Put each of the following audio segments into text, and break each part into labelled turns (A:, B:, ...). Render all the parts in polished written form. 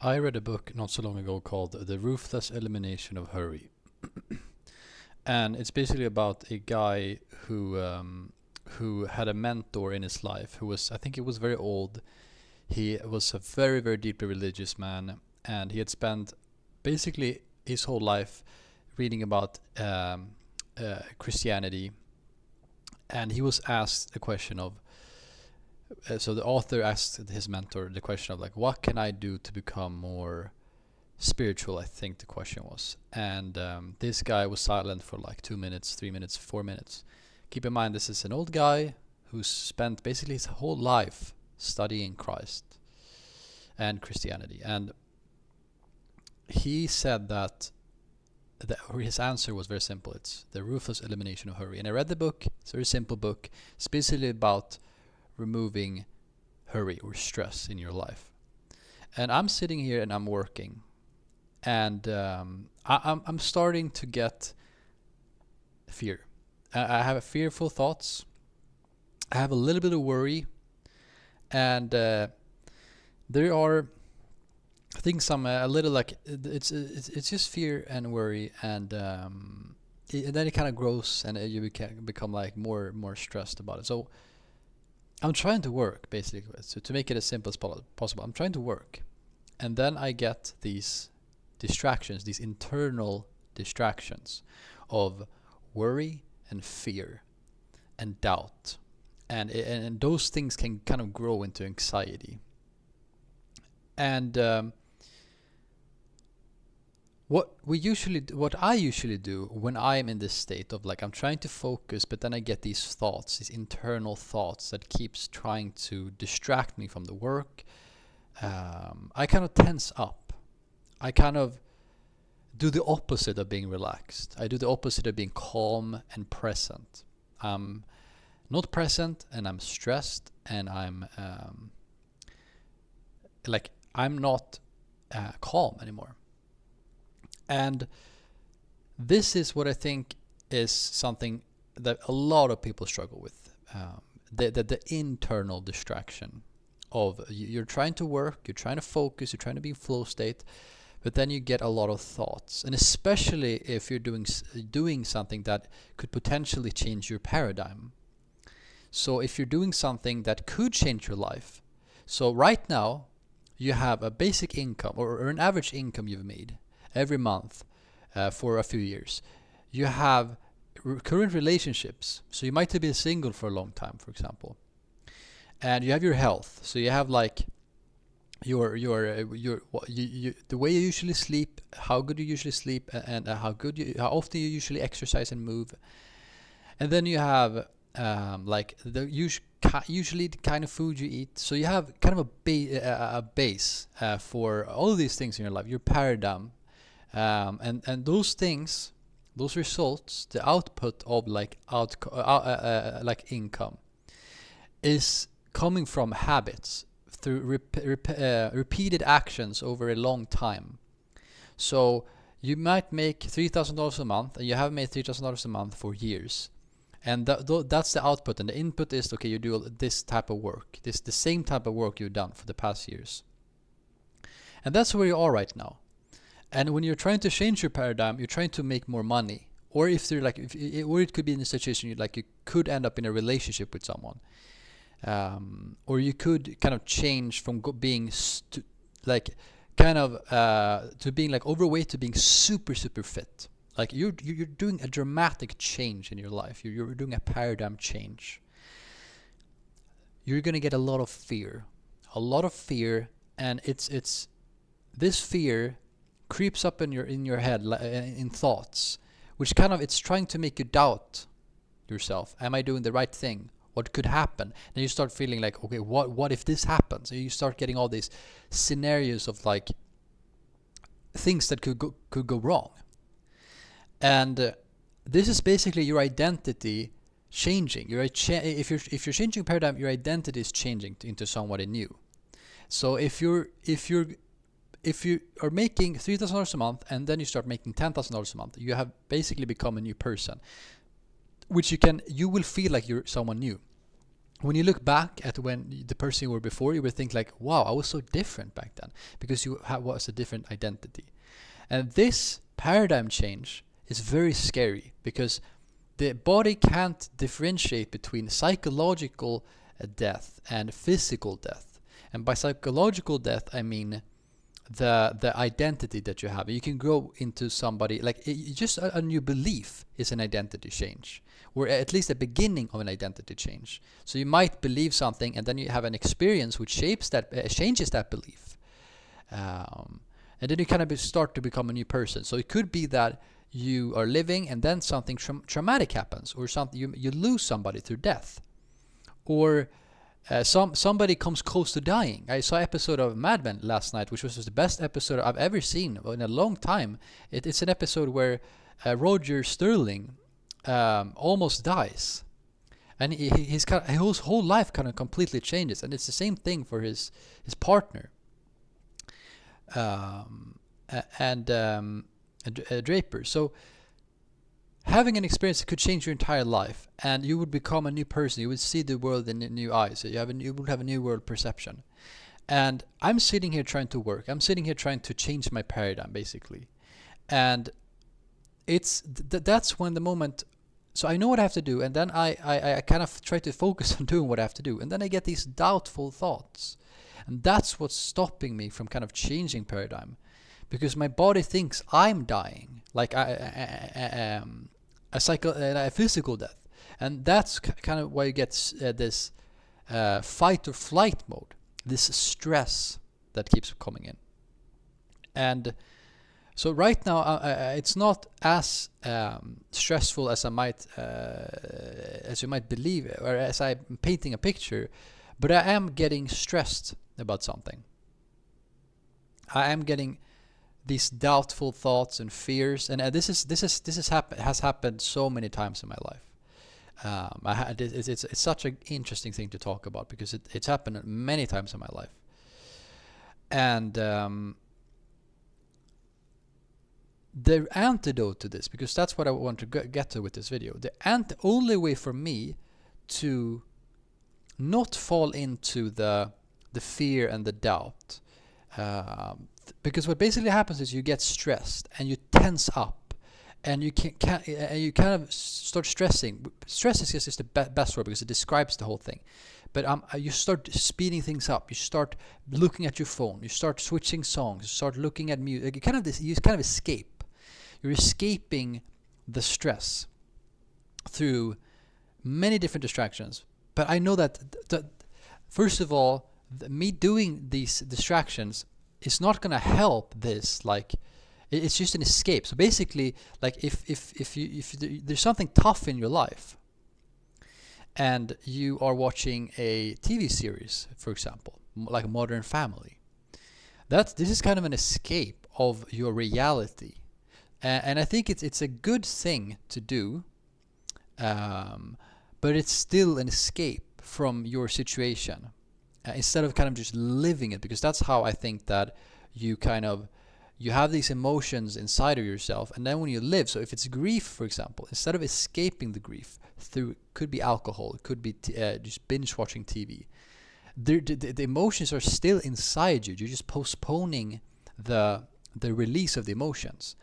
A: I read a book not so long ago called The Ruthless Elimination of Hurry. And it's basically about a guy who had a mentor in his life who was, I think he was very old. He was a very, very deeply religious man, and he had spent basically his whole life reading about Christianity. And he was asked the question of, so the author asked his mentor the question of like, what can I do to become more spiritual? I think the question was. And this guy was silent for like 2 minutes, 3 minutes, 4 minutes. Keep in mind, this is an old guy who's spent basically his whole life studying Christ and Christianity. And he said that his answer was very simple. It's The Ruthless Elimination of Hurry. And I read the book. It's a very simple book. It's basically about removing hurry or stress in your life. And I'm sitting here and I'm working, and I'm starting to get fear. I have fearful thoughts. I have a little bit of worry, and there are things I'm a little like it's just fear and worry, and then it kind of grows, and you become like more stressed about it. So I'm trying to work, basically, so to make it as simple as possible. I'm trying to work, and then I get these distractions, these internal distractions of worry and fear and doubt, and those things can kind of grow into anxiety. And what I usually do when I'm in this state of like I'm trying to focus, but then I get these thoughts, these internal thoughts that keeps trying to distract me from the work. I kind of tense up. I kind of do the opposite of being relaxed. I do the opposite of being calm and present. I'm not present, and I'm stressed, and I'm not calm anymore. And this is what I think is something that a lot of people struggle with. The internal distraction of you're trying to work, you're trying to focus, you're trying to be in flow state, but then you get a lot of thoughts. And especially if you're doing something that could potentially change your paradigm. So if you're doing something that could change your life. So right now, you have a basic income or an average income you've made every month for a few years. You have current relationships, so you might have been single for a long time, for example. And you have your health, so you have like the way you usually sleep, how good you usually sleep, and how often you usually exercise and move. And then you have like the usually the kind of food you eat. So you have kind of a base for all of these things in your life, your paradigm. And those things, those results, the output of like income is coming from habits through repeated actions over a long time. So you might make $3,000 a month, and you have made $3,000 a month for years. And that's the output, and the input is, okay, you do this type of work, the same type of work you've done for the past years. And that's where you are right now. And when you're trying to change your paradigm, you're trying to make more money. Or if they're like, or it could be in a situation you could end up in a relationship with someone, or you could kind of change from being to being like overweight to being super fit. Like you're doing a dramatic change in your life. You're doing a paradigm change. You're gonna get a lot of fear, and it's this fear creeps up in your head in thoughts, which kind of it's trying to make you doubt yourself. Am I doing the right thing? What could happen? Then you start feeling like, okay, what if this happens? And you start getting all these scenarios of like things that could go wrong. And this is basically your identity changing. If you're changing paradigm, your identity is changing into somebody new. So if you are making $3,000 a month and then you start making $10,000 a month, you have basically become a new person, which you will feel like you're someone new. when you look back at when the person you were before, you would think like, wow, I was so different back then, because you was a different identity. And this paradigm change is very scary, because the body can't differentiate between psychological death and physical death. And by psychological death, I mean the identity that you have. You can grow into somebody, like just a new belief is an identity change, or at least a beginning of an identity change. So you might believe something, and then you have an experience which shapes that, changes that belief, and then you kind of start to become a new person. So it could be that you are living, and then something traumatic happens, or something you lose somebody through death, or somebody comes close to dying. I saw an episode of Mad Men last night, which was the best episode I've ever seen in a long time. It's an episode where Roger Sterling almost dies, and his whole life kind of completely changes. And it's the same thing for his partner, and Draper. So having an experience that could change your entire life, and you would become a new person. You would see the world in new eyes. So you would have a new world perception. And I'm sitting here trying to work. I'm sitting here trying to change my paradigm, basically. And it's that's when the moment. So I know what I have to do, and then I kind of try to focus on doing what I have to do, and then I get these doubtful thoughts, and that's what's stopping me from kind of changing paradigm, because my body thinks I'm dying, like a physical death, and that's kind of why you get this fight or flight mode, this stress that keeps coming in. And so right now it's not as stressful as as you might believe, or as I'm painting a picture, but I am getting stressed about something. I am getting these doubtful thoughts and fears, and has happened so many times in my life. It's such an interesting thing to talk about, because it's happened many times in my life. And the antidote to this, because that's what I want to get to with this video, the only way for me to not fall into the fear and the doubt, because what basically happens is you get stressed and you tense up, and you you kind of start stressing. Stress is just the best word, because it describes the whole thing. But you start speeding things up. You start looking at your phone. You start switching songs. You start looking at music. You kind of escape. You're escaping the stress through many different distractions. But I know that first of all, me doing these distractions is not going to help this. Like, it's just an escape. So basically, like if there's something tough in your life, and you are watching a TV series, for example, like Modern Family, this is kind of an escape of your reality, and I think it's a good thing to do, but it's still an escape from your situation, instead of kind of just living it, because that's how I think that you have these emotions inside of yourself, and then when you live, so if it's grief, for example, instead of escaping the grief through, could be alcohol, it could be just binge watching TV, the emotions are still inside you. You're just postponing the release of the emotions.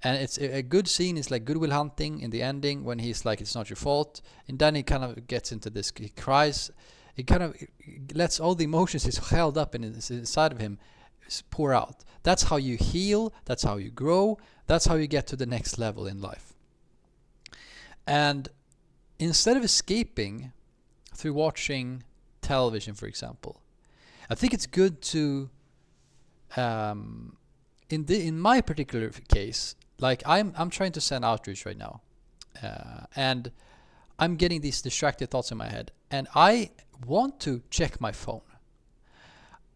A: And it's a good scene is like Good Will Hunting in the ending, when he's like, it's not your fault, and then he kind of gets into this, he cries, he kind of lets all the emotions he's held up inside of him pour out. That's how you heal, that's how you grow, that's how you get to the next level in life. And instead of escaping through watching television, for example, I think it's good to in my particular case, like I'm trying to send outreach right now, and I'm getting these distracted thoughts in my head, and I want to check my phone,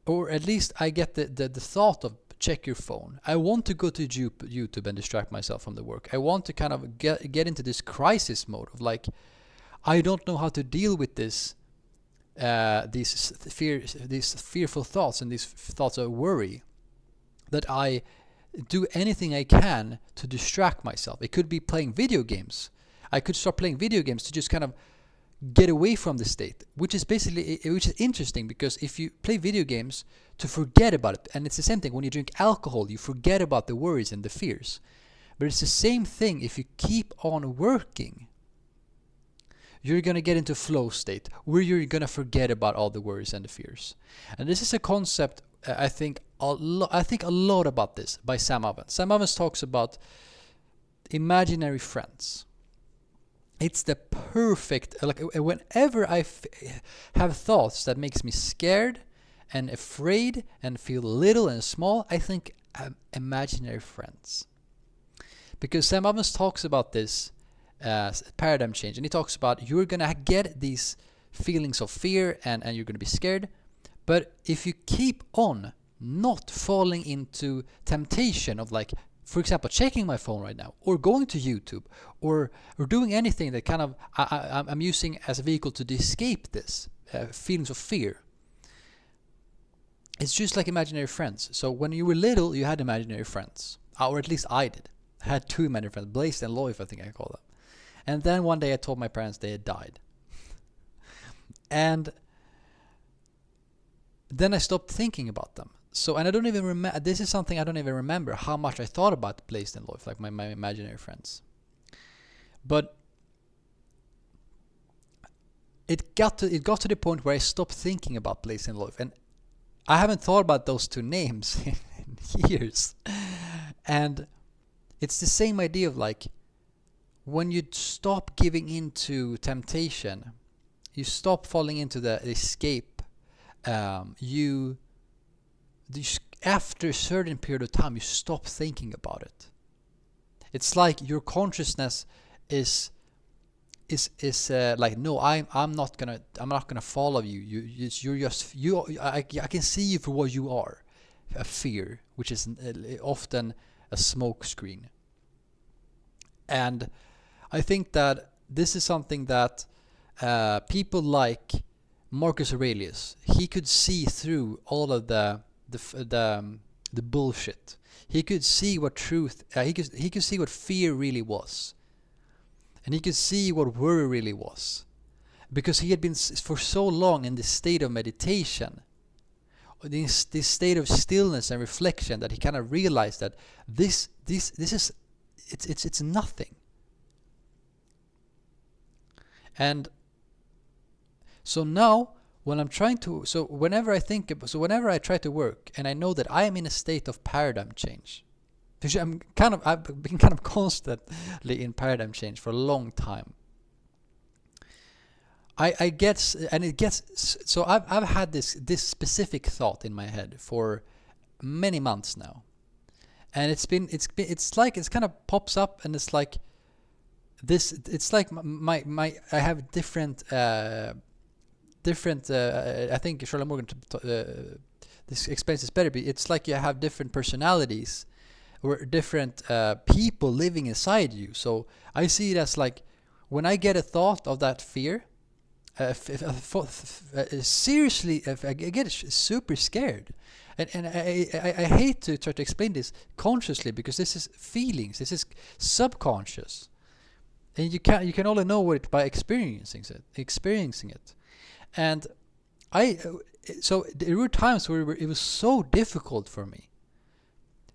A: or at least I get the thought of check your phone. I want to go to YouTube and distract myself from the work. I want to kind of get into this crisis mode of like, I don't know how to deal with this, these fearful thoughts and these thoughts of worry, that I do anything I can to distract myself. It could be playing video games. I could start playing video games to just kind of get away from the state, which is interesting, because if you play video games to forget about it, and it's the same thing when you drink alcohol, you forget about the worries and the fears. But it's the same thing if you keep on working. You're going to get into flow state where you're going to forget about all the worries and the fears. And this is a concept I think a lot about this by Sam Ovens. Sam Ovens talks about imaginary friends. It's the perfect, like whenever I have thoughts that makes me scared and afraid and feel little and small, I think imaginary friends. Because Sam Ovens talks about this paradigm change, and he talks about you're gonna get these feelings of fear and you're gonna be scared, but if you keep on not falling into temptation of, like, for example, checking my phone right now, or going to YouTube, or doing anything that kind of I'm using as a vehicle to escape this feelings of fear. It's just like imaginary friends. So when you were little, you had imaginary friends, or at least I did. I had 2 imaginary friends, Blaze and Loif, I think I call them. And then one day I told my parents they had died. And then I stopped thinking about them. So, and I don't even remember, this is something I don't even remember how much I thought about Blaze and Loif, like my imaginary friends. But it got to the point where I stopped thinking about Blaze and Loif. And I haven't thought about those 2 names in years. And it's the same idea of, like, when you stop giving into temptation, you stop falling into the escape, after a certain period of time, you stop thinking about it. It's like your consciousness is like, no, I'm not gonna follow you. I can see you for what you are, a fear, which is often a smoke screen. And I think that this is something that people like Marcus Aurelius, he could see through all of the bullshit. He could see what truth. He could see what fear really was, and he could see what worry really was, because he had been for so long in this state of meditation, this state of stillness and reflection, that he kind of realized that this is it's nothing. And so now, whenever I try to work, and I know that I am in a state of paradigm change, because I've been kind of constantly in paradigm change for a long time. I've had this specific thought in my head for many months now, and it's like it's kind of pops up, and it's like this. It's like I have different. I think Charlotte Morgan this explains this better. But it's like you have different personalities, or different people living inside you. So I see it as like, when I get a thought of that fear, seriously, I get super scared, and I hate to try to explain this consciously, because this is feelings, this is subconscious, and you can only know it by experiencing it. And so there were times where it was so difficult for me,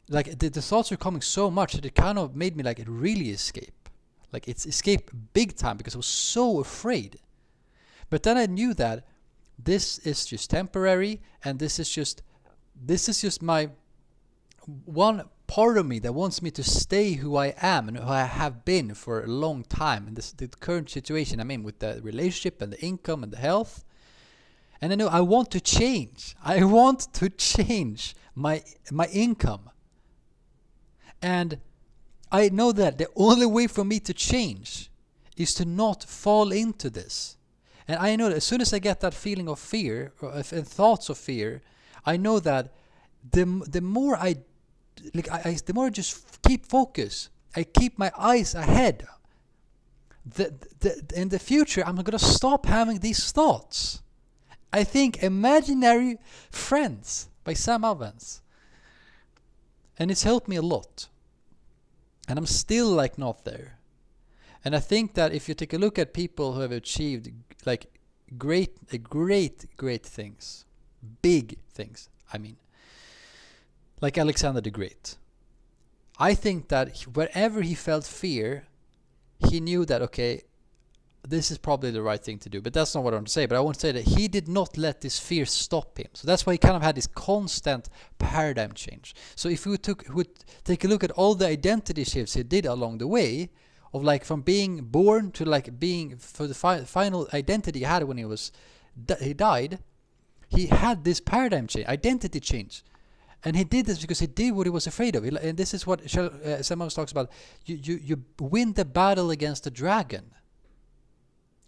A: like the thoughts were coming so much that it kind of made me like really escape, like it's escape big time, because I was so afraid. But then I knew that this is just temporary, and this is just my one part of me that wants me to stay who I am and who I have been for a long time in the current situation I'm in, with the relationship and the income and the health. And I know I want to change. I want to change my income. And I know that the only way for me to change is to not fall into this. And I know that as soon as I get that feeling of fear, and thoughts of fear, I know that the more I just keep focus, I keep my eyes ahead. In the future, I'm gonna stop having these thoughts. I think Imaginary Friends by Sam Ovens, and it's helped me a lot. And I'm still like not there. And I think that if you take a look at people who have achieved like great things, big things, I mean, like Alexander the Great, I think that wherever he felt fear, he knew that, okay, this is probably the right thing to do. But that's not what I want to say. But I want to say that he did not let this fear stop him. So that's why he kind of had this constant paradigm change. So if we would take a look at all the identity shifts he did along the way, of like from being born to like being, for the final identity he had when he died, he had this paradigm change, identity change. And he did this because he did what he was afraid of. And this is what someone talks about. You win the battle against the dragon.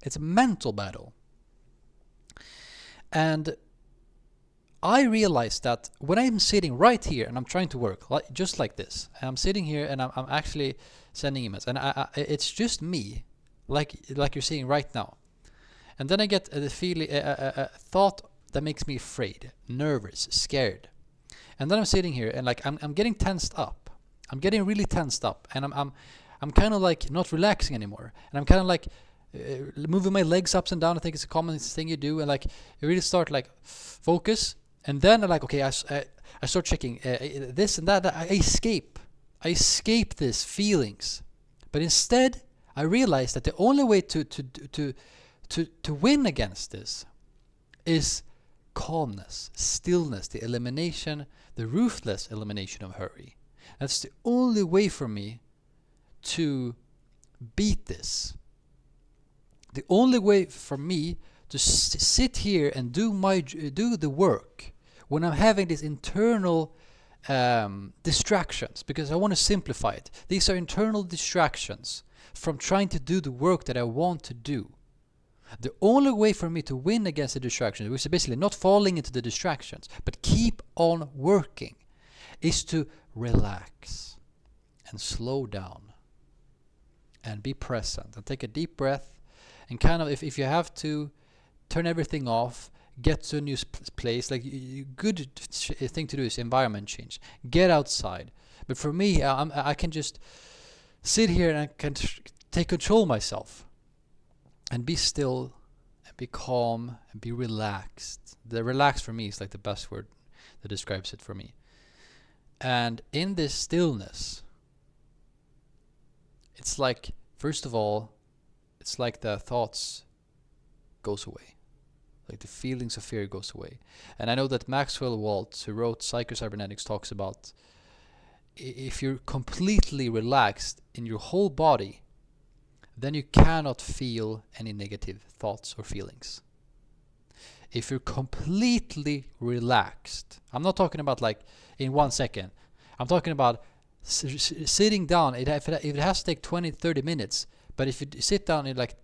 A: It's a mental battle. And I realized that when I'm sitting right here and I'm trying to work just like this, and I'm sitting here and I'm actually sending emails, and it's just me, like you're seeing right now. And then I get the feeling, a thought that makes me afraid, nervous, scared. And then I'm sitting here and like I'm getting tensed up. I'm getting really tensed up, and I'm kind of like not relaxing anymore. And I'm kind of like moving my legs up and down. I think it's a common thing you do, and like you really start like focus. And then I'm like, okay, I start checking this and that. I escape these feelings. But instead, I realized that the only way to win against this is calmness, stillness, the ruthless elimination of hurry. That's the only way for me to beat this. The only way for me to sit here and do the work when I'm having these internal distractions, because I want to simplify it. These are internal distractions from trying to do the work that I want to do. The only way for me to win against the distractions, which is basically not falling into the distractions, but keep on working, is to relax and slow down and be present and take a deep breath. And kind of, if you have to, turn everything off, get to a new place. Like, good thing to do is environment change. Get outside. But for me, I can just sit here and I can take control of myself and be still and be calm and be relaxed. The relaxed for me is like the best word that describes it for me. And in this stillness, it's like, first of all, it's like the thoughts goes away. Like the feelings of fear goes away. And I know that Maxwell Waltz, who wrote Psychocybernetics, talks about if you're completely relaxed in your whole body, then you cannot feel any negative thoughts or feelings. If you're completely relaxed, I'm not talking about like in 1 second. I'm talking about sitting down. If it has to take 20-30 minutes, but if you sit down and like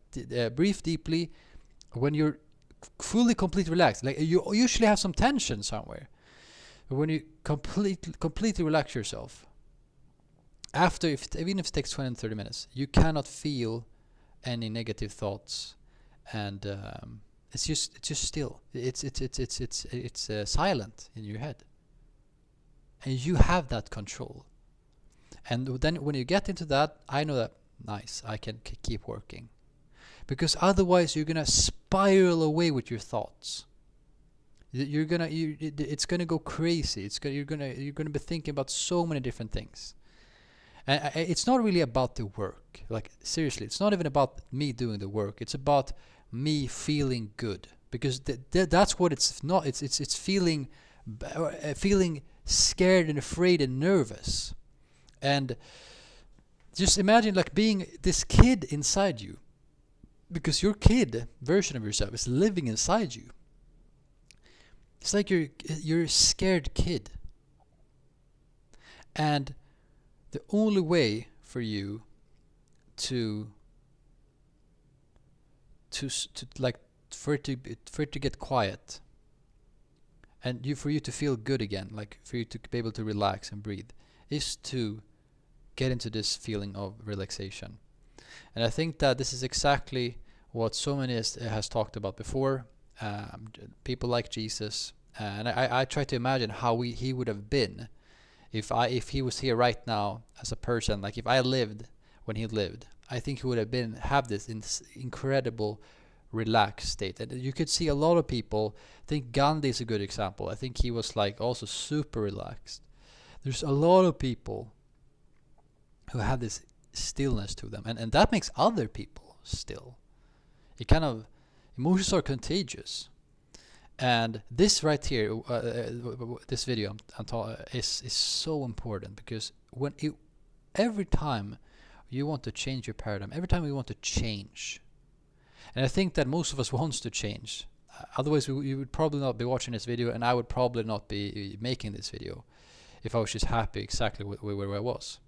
A: breathe deeply, when you're fully completely relaxed, like you usually have some tension somewhere. But when you completely relax yourself, after even if it takes 20-30 minutes, you cannot feel any negative thoughts, and it's just still. It's silent in your head, and you have that control. And then when you get into that, I know that nice, I can keep working, because otherwise you're gonna spiral away with your thoughts. It's gonna go crazy. You're gonna be thinking about so many different things. And it's not really about the work. Like, seriously, it's not even about me doing the work. It's about me feeling good, because that's what it's not. It's feeling scared and afraid and nervous. And just imagine like being this kid inside you, because your kid version of yourself is living inside you. It's like you're a scared kid. And the only way for you to like for it to get quiet, and for you to feel good again, like for you to be able to relax and breathe, is to get into this feeling of relaxation. And I think that this is exactly what so many has talked about before. People like Jesus, and I try to imagine how he would have been if he was here right now as a person. Like if I lived when he lived, I think he would have this incredible relaxed state. And you could see a lot of people. I think Gandhi is a good example. I think he was like also super relaxed. There's a lot of people who have this stillness to them, and that makes other people still. It kind of, emotions are contagious. And this right here, this video is so important, because every time you want to change your paradigm, every time you want to change, and I think that most of us wants to change. Otherwise, you would probably not be watching this video, and I would probably not be making this video if I was just happy exactly where I was.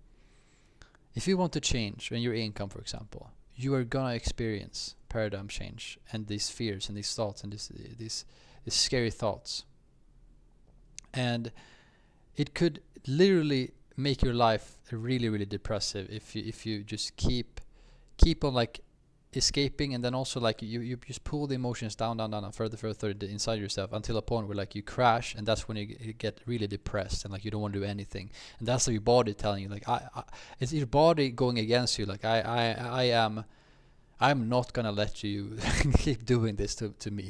A: If you want to change in your income, for example, you are gonna experience paradigm change and these fears and these thoughts and these scary thoughts. And it could literally make your life really, really depressive if you just keep on like escaping, and then also like you just pull the emotions down and further inside yourself, until a point where like you crash, and that's when you get really depressed and like you don't want to do anything. And that's your body telling you, like, it's your body going against you, like I'm not gonna let you keep doing this to me.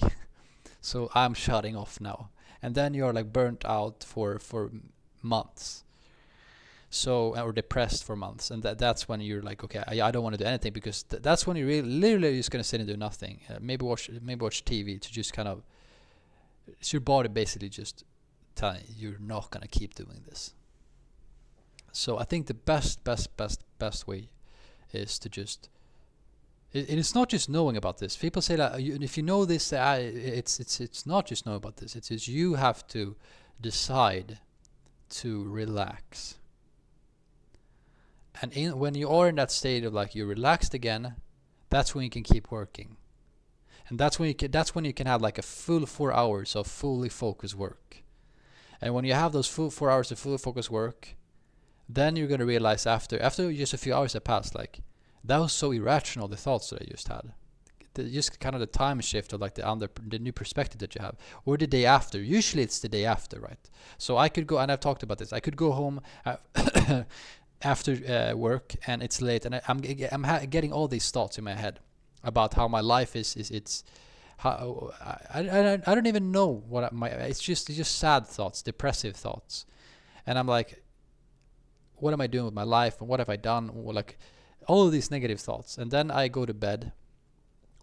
A: So I'm shutting off now. And then you're like burnt out for months. So, or depressed for months, and that's when you're like, okay, I don't want to do anything, because that's when you're literally just gonna sit and do nothing. Maybe watch TV to just kind of. It's your body basically just telling you you're not gonna keep doing this. So I think the best way is to just. It's not just knowing about this. People say that if you know this, it's not just know about this. It's just you have to decide to relax. And when you are in that state of like you're relaxed again, that's when you can keep working. And that's when you can have like a full 4 hours of fully focused work. And when you have those full 4 hours of fully focused work, then you're going to realize after just a few hours have passed, like, that was so irrational, the thoughts that I just had. Just kind of the time shift of like the new perspective that you have. Or the day after. Usually it's the day after, right? So I could go, and I've talked about this, I could go home after work, and it's late, and I'm getting all these thoughts in my head about how my life it's how I don't even know what it's just sad thoughts, depressive thoughts. And I'm like, what am I doing with my life, and what have I done? Or like all of these negative thoughts. And then I go to bed,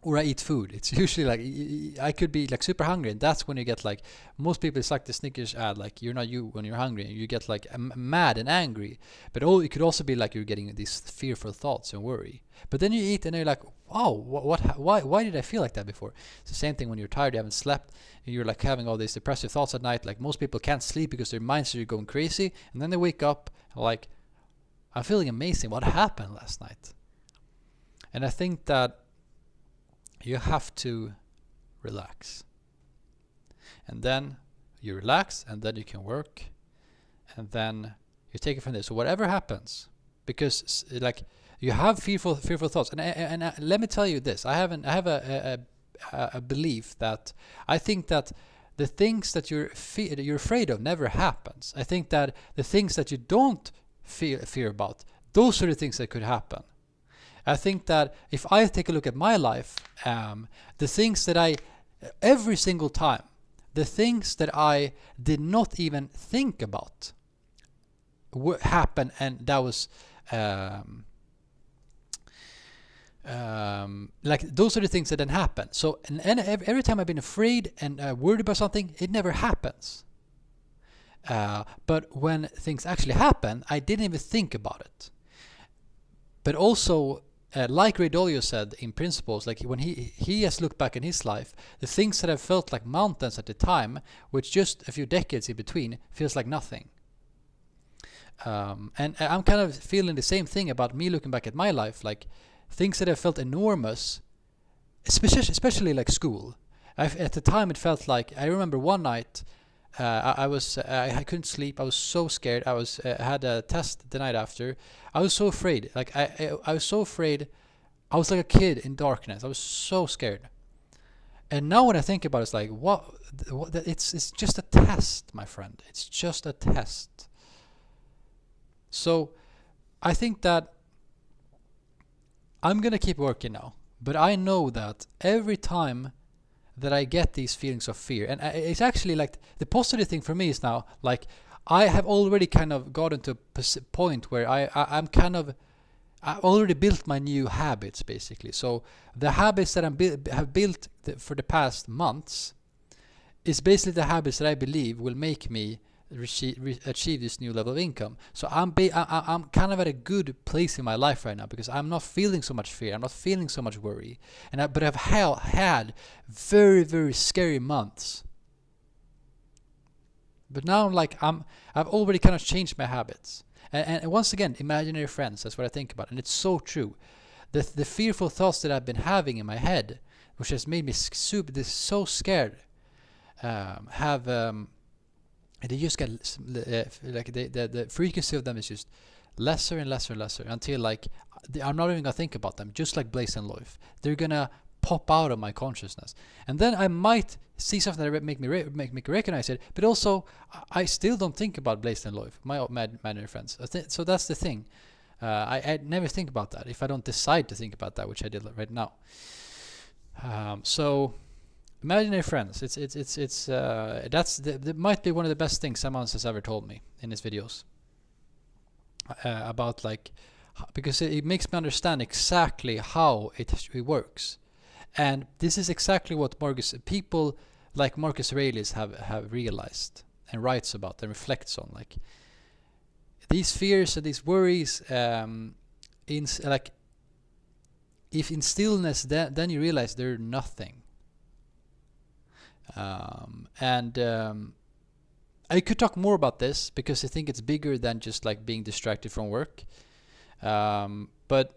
A: or I eat food. It's usually like I could be like super hungry, and that's when you get like, most people, it's like the Snickers ad, like you're not you when you're hungry, and you get like mad and angry. But it could also be like you're getting these fearful thoughts and worry. But then you eat, and you're like, wow, why did I feel like that before? It's the same thing when you're tired, you haven't slept, and you're like having all these depressive thoughts at night. Like most people can't sleep because their minds are going crazy, and then they wake up like, I'm feeling amazing. What happened last night? And I think that you have to relax. And then you relax, and then you can work, and then you take it from there. So whatever happens, because like you have fearful thoughts, and let me tell you this: I have a belief that I think that the things that you're afraid of never happens. I think that the things that you don't fear about, those are the things that could happen. I think that if I take a look at my life, the things that every single time, the things that I did not even think about happen, and that was like those are the things that then happen. So and every time I've been afraid and worried about something, it never happens. But when things actually happen, I didn't even think about it. But also, like Ray Dalio said in Principles, like when he has looked back in his life, the things that have felt like mountains at the time, which just a few decades in between, feels like nothing. And I'm kind of feeling the same thing about me looking back at my life, like things that have felt enormous, especially like school. At the time, it felt like, I remember one night, I couldn't sleep. I was so scared. I had a test the night after. I was so afraid. Like I was so afraid. I was like a kid in darkness. I was so scared. And now when I think about it, it's like, what it's just a test, my friend. It's just a test. So I think that I'm gonna keep working now, but I know that every time that I get these feelings of fear, and it's actually like the positive thing for me is now like I have already kind of gotten to a point where I'm kind of I've already built my new habits basically. So the habits that have built for the past months is basically the habits that I believe will make me achieve this new level of income. So I'm kind of at a good place in my life right now because I'm not feeling so much fear. I'm not feeling so much worry. But I've had very, very scary months. But now I've already kind of changed my habits. And once again, imaginary friends, that's what I think about. And it's so true. The fearful thoughts that I've been having in my head, which has made me so scared, they just get like the frequency of them is just lesser and lesser and lesser until like I'm not even gonna think about them. Just like Blaze and Loif, they're gonna pop out of my consciousness, and then I might see something that make me recognize it. But also, I still don't think about Blaze and Loif, my imaginary friends. So that's the thing. I never think about that if I don't decide to think about that, which I did right now. So imaginary friends, that might be one of the best things someone has ever told me in his videos about like, because it makes me understand exactly how it works, and this is exactly what people like Marcus Aurelius have realized and writes about and reflects on, like these fears and these worries. Like if in stillness, then you realize they're nothing. I could talk more about this because I think it's bigger than just like being distracted from work. But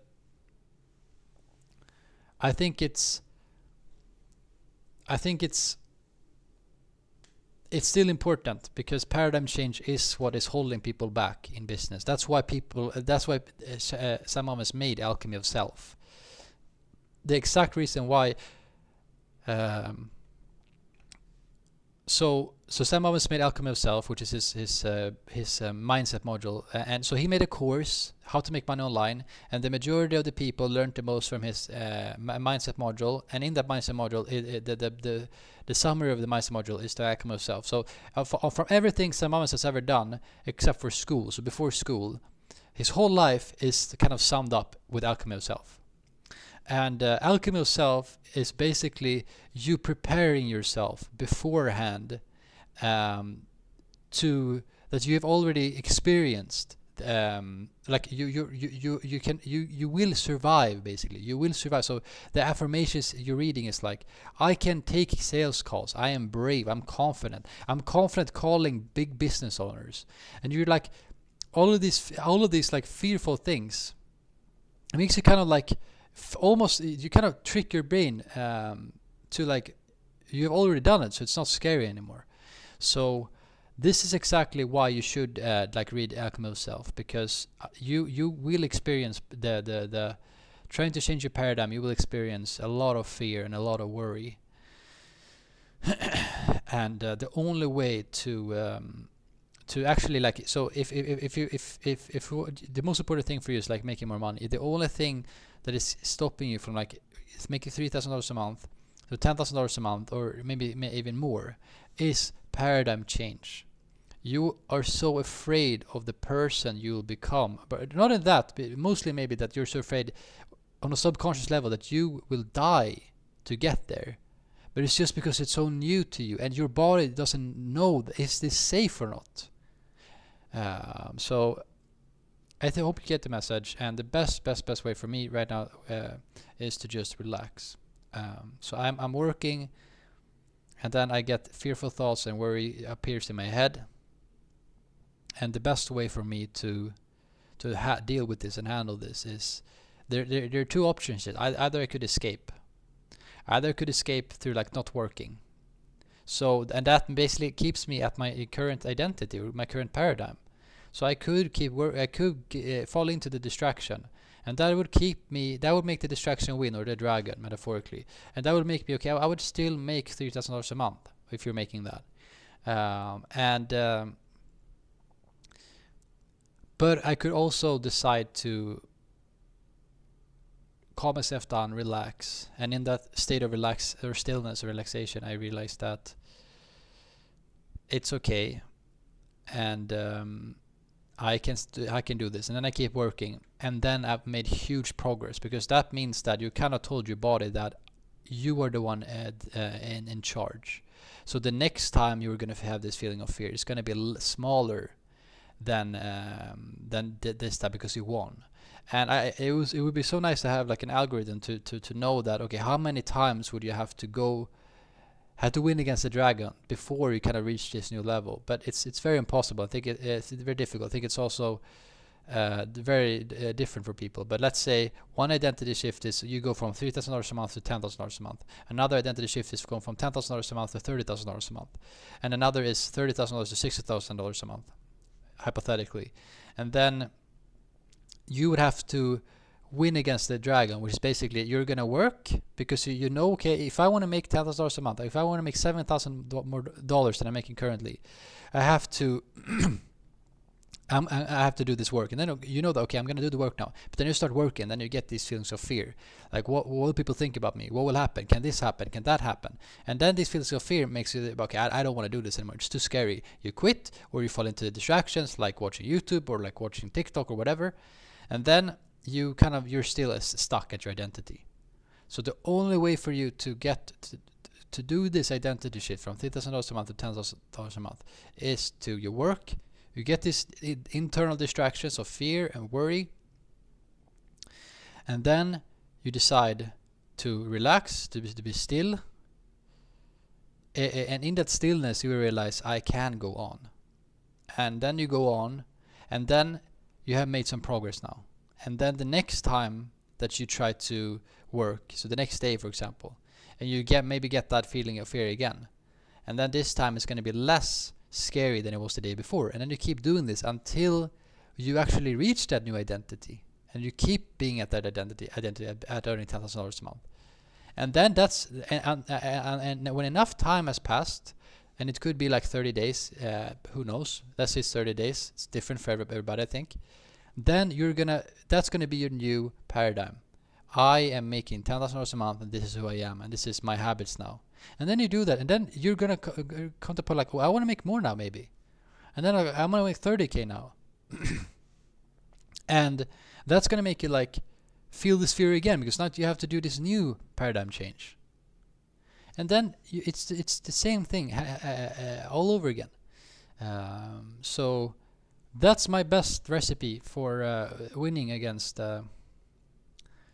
A: I think it's still important because paradigm change is what is holding people back in business. That's why someone has made Alchemy of Self. The exact reason why. So Sam Owens made Alchemy of Self, which is his mindset module, and so he made a course how to make money online, and the majority of the people learned the most from his mindset module. And in that mindset module, the summary of the mindset module is the Alchemy of Self. So from everything Sam Owens has ever done, except for school, so before school, his whole life is kind of summed up with Alchemy of Self. And Alchemy of Self is basically you preparing yourself beforehand to that you have already experienced. Like you will survive. Basically, you will survive. So the affirmations you're reading is like, I can take sales calls. I am brave. I'm confident. I'm confident calling big business owners. And you're like, all of these like fearful things. It makes you kind of like. Almost you kind of trick your brain to like you've already done it, so it's not scary anymore. So this is exactly why you should like read Alchemy of Self, because you will experience the trying to change your paradigm. You will experience a lot of fear and a lot of worry, and the only way to actually like, so if the most important thing for you is like making more money, the only thing that is stopping you from like making $3,000 a month to $10,000 a month, or maybe even more, is paradigm change. You are so afraid of the person you will become, but not in that, but mostly maybe that you're so afraid on a subconscious level that you will die to get there. But it's just because it's so new to you and your body doesn't know, is this safe or not? So I hope you get the message, and the best way for me right now is to just relax. So I'm working, and then I get fearful thoughts and worry appears in my head, and the best way for me to deal with this and handle this is there are two options. Either I could escape through like not working. So, and that basically keeps me at my current identity or my current paradigm. So I could fall into the distraction, and that would make the distraction win, or the dragon, metaphorically, and that would make me okay. I would still make $3,000 a month if you're making that, but I could also decide to calm myself down, relax, and in that state of stillness or relaxation, I realized that it's okay, and I can do this. And then I keep working, and then I've made huge progress, because that means that you kind of told your body that you are the one in charge. So the next time you're going to have this feeling of fear, it's going to be smaller than this time, because you won. And it would be so nice to have like an algorithm to know that, okay, how many times would you have to win against the dragon before you kind of reach this new level. But it's very impossible. I think it's very difficult. I think it's also very different for people. But let's say one identity shift is you go from $3,000 a month to $10,000 a month. Another identity shift is going from $10,000 a month to $30,000 a month. And another is $30,000 to $60,000 a month, hypothetically. And then you would have to win against the dragon, which is basically you're gonna work, because you know, okay, if I want to make $10,000 a month, if I want to make $7,000 more dollars than I'm making currently, I have to I have to do this work. And then you know that, okay, I'm gonna do the work now. But then you start working, then you get these feelings of fear, like what will people think about me? What will happen? Can this happen? Can that happen? And then these feelings of fear makes you, okay, I don't want to do this anymore. It's too scary. You quit, or you fall into distractions like watching YouTube or like watching TikTok or whatever. And then you're still stuck at your identity. So the only way for you to get to do this identity shift from $3,000 a month to $10,000 a month is to you work, you get these internal distractions of fear and worry, and then you decide to relax, to be still, and in that stillness you realize I can go on. And then you go on, and then you have made some progress now. And then the next time that you try to work, so the next day for example, and you maybe get that feeling of fear again, and then this time it's going to be less scary than it was the day before. And then you keep doing this until you actually reach that new identity, and you keep being at that identity at earning $10,000 a month. And then that's and when enough time has passed, and it could be like 30 days, who knows, let's say 30 days, it's different for everybody I think, then that's gonna be your new paradigm. I am making $10,000 a month, and this is who I am, and this is my habits now. And then you do that, and then you're gonna come to a point like, oh, I want to make more now maybe, and then I'm gonna make 30K now, and that's gonna make you like feel this fear again, because now you have to do this new paradigm change. And then it's the same thing all over again. So that's my best recipe for winning against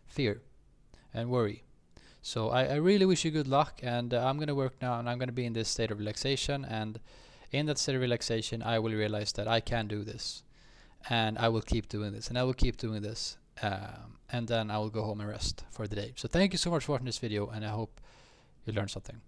A: fear and worry. So I really wish you good luck, and I'm going to work now, and I'm going to be in this state of relaxation, and in that state of relaxation I will realize that I can do this, and I will keep doing this, and I will keep doing this, and then I will go home and rest for the day. So thank you so much for watching this video, and I hope you learned something.